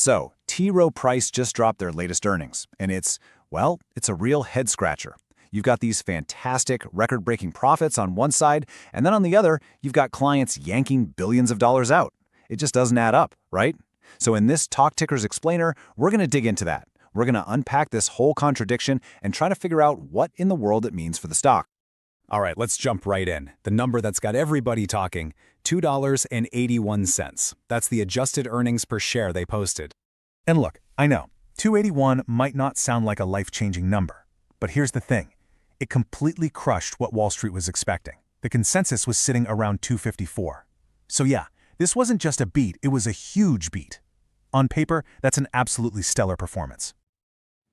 So, Rowe Price just dropped their latest earnings, and it's a real head-scratcher. You've got these fantastic, record-breaking profits on one side, and then on the other, you've got clients yanking billions of dollars out. It just doesn't add up, right? So in this Talk Tickers Explainer, we're going to dig into that. We're going to unpack this whole contradiction and try to figure out what in the world it means for the stock. All right, let's jump right in. The number that's got everybody talking, $2.81. That's the adjusted earnings per share they posted. And look, I know, 281 might not sound like a life-changing number. But here's the thing. It completely crushed what Wall Street was expecting. The consensus was sitting around 254. So yeah, this wasn't just a beat, it was a huge beat. On paper, that's an absolutely stellar performance.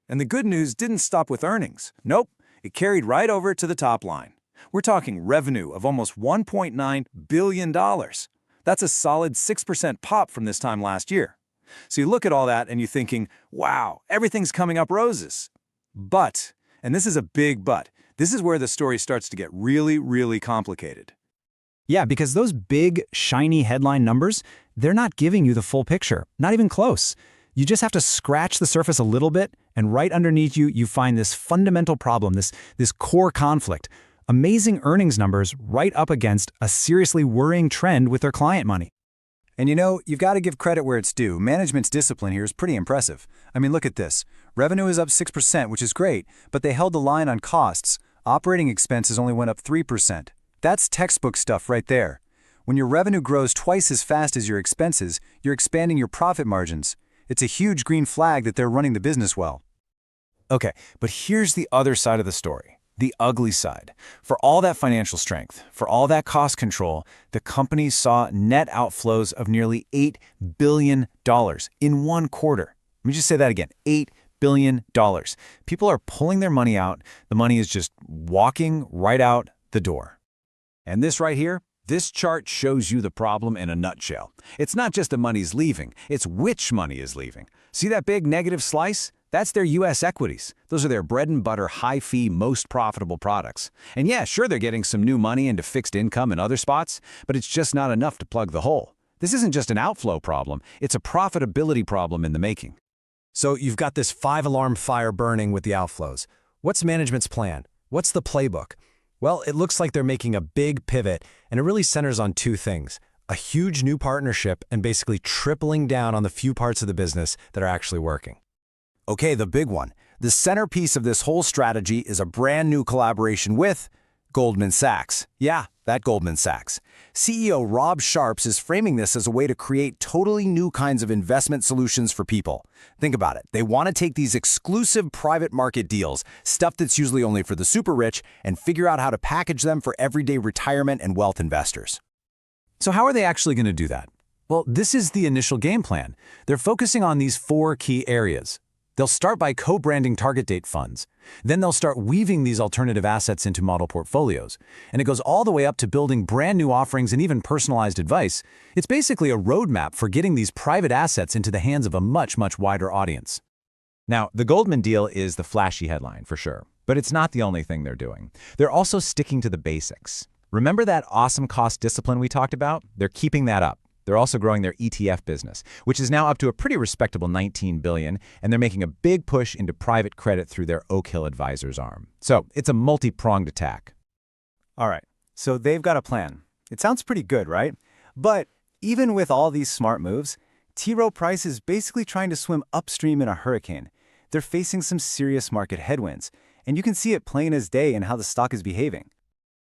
And the good news didn't stop with earnings. Nope, it carried right over to the top line. We're talking revenue of almost $1.9 billion. That's a solid 6% pop from this time last year. So you look at all that and you're thinking, wow, everything's coming up roses. But, and this is a big but, this is where the story starts to get really, really complicated. Yeah, because those big, shiny headline numbers, they're not giving you the full picture, not even close. You just have to scratch the surface a little bit, and right underneath you find this fundamental problem, this core conflict. Amazing earnings numbers right up against a seriously worrying trend with their client money. And you've got to give credit where it's due. Management's discipline here is pretty impressive. I mean, look at this. Revenue is up 6%, which is great, but they held the line on costs. Operating expenses only went up 3%. That's textbook stuff right there. When your revenue grows twice as fast as your expenses, you're expanding your profit margins. It's a huge green flag that they're running the business well. Okay, but here's the other side of the story. The ugly side. For all that financial strength, for all that cost control, the company saw net outflows of nearly $8 billion in one quarter. Let me just say that again, $8 billion. People are pulling their money out. The money is just walking right out the door. And this right here, this chart shows you the problem in a nutshell. It's not just the money's leaving, it's which money is leaving. See that big negative slice? That's their U.S. equities. Those are their bread and butter, high-fee, most profitable products. And yeah, sure, they're getting some new money into fixed income and other spots, but it's just not enough to plug the hole. This isn't just an outflow problem, it's a profitability problem in the making. So you've got this five-alarm fire burning with the outflows. What's management's plan? What's the playbook? Well, it looks like they're making a big pivot, and it really centers on two things: a huge new partnership and basically tripling down on the few parts of the business that are actually working. Okay, the big one. The centerpiece of this whole strategy is a brand new collaboration with Goldman Sachs. Yeah, that Goldman Sachs. CEO Rob Sharps is framing this as a way to create totally new kinds of investment solutions for people. Think about it. They want to take these exclusive private market deals, stuff that's usually only for the super rich, and figure out how to package them for everyday retirement and wealth investors. So how are they actually going to do that? Well, this is the initial game plan. They're focusing on these 4 key areas. They'll start by co-branding target date funds. Then they'll start weaving these alternative assets into model portfolios. And it goes all the way up to building brand new offerings and even personalized advice. It's basically a roadmap for getting these private assets into the hands of a much, much wider audience. Now, the Goldman deal is the flashy headline for sure, but it's not the only thing they're doing. They're also sticking to the basics. Remember that awesome cost discipline we talked about? They're keeping that up. They're also growing their ETF business, which is now up to a pretty respectable $19 billion, and they're making a big push into private credit through their Oak Hill Advisors arm. So it's a multi-pronged attack. All right, so they've got a plan. It sounds pretty good, right? But even with all these smart moves, Rowe Price is basically trying to swim upstream in a hurricane. They're facing some serious market headwinds, and you can see it plain as day in how the stock is behaving.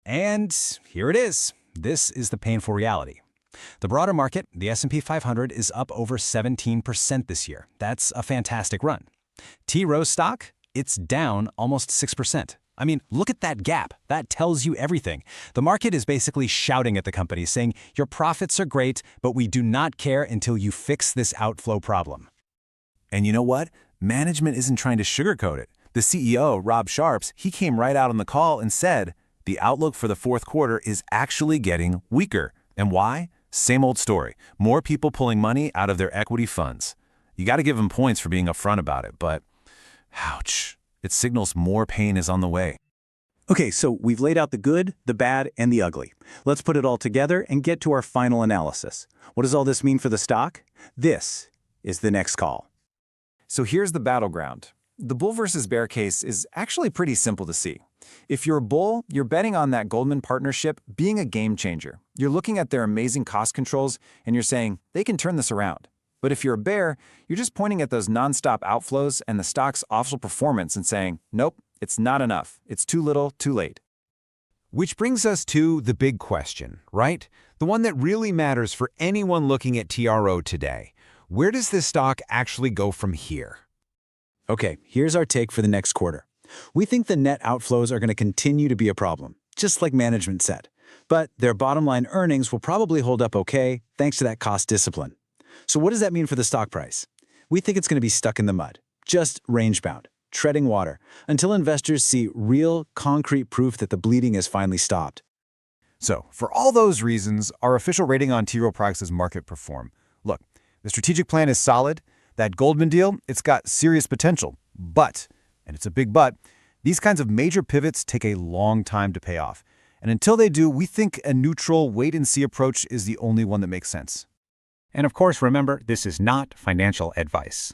And here it is. This is the painful reality. The broader market, the S&P 500, is up over 17% this year. That's a fantastic run. Rowe stock, it's down almost 6%. I mean, look at that gap. That tells you everything. The market is basically shouting at the company, saying, your profits are great, but we do not care until you fix this outflow problem. And you know what? Management isn't trying to sugarcoat it. The CEO, Rob Sharps, he came right out on the call and said, the outlook for the fourth quarter is actually getting weaker. And why? Same old story. More people pulling money out of their equity funds. You got to give them points for being upfront about it, but ouch, it signals more pain is on the way. Okay, so we've laid out the good, the bad, and the ugly. Let's put it all together and get to our final analysis. What does all this mean for the stock? This is the next call. So here's the battleground. The bull versus bear case is actually pretty simple to see. If you're a bull, you're betting on that Goldman partnership being a game changer. You're looking at their amazing cost controls and you're saying, they can turn this around. But if you're a bear, you're just pointing at those nonstop outflows and the stock's awful performance and saying, nope, it's not enough. It's too little, too late. Which brings us to the big question, right? The one that really matters for anyone looking at TRO today. Where does this stock actually go from here? Okay, here's our take for the next quarter. We think the net outflows are going to continue to be a problem, just like management said. But their bottom line earnings will probably hold up okay thanks to that cost discipline. So what does that mean for the stock price? We think it's going to be stuck in the mud, just range-bound, treading water, until investors see real, concrete proof that the bleeding has finally stopped. So, for all those reasons, our official rating on T. Rowe Price's market perform. Look, the strategic plan is solid. That Goldman deal, it's got serious potential. But, and it's a big but, these kinds of major pivots take a long time to pay off. And until they do, we think a neutral wait-and-see approach is the only one that makes sense. And of course, remember, this is not financial advice.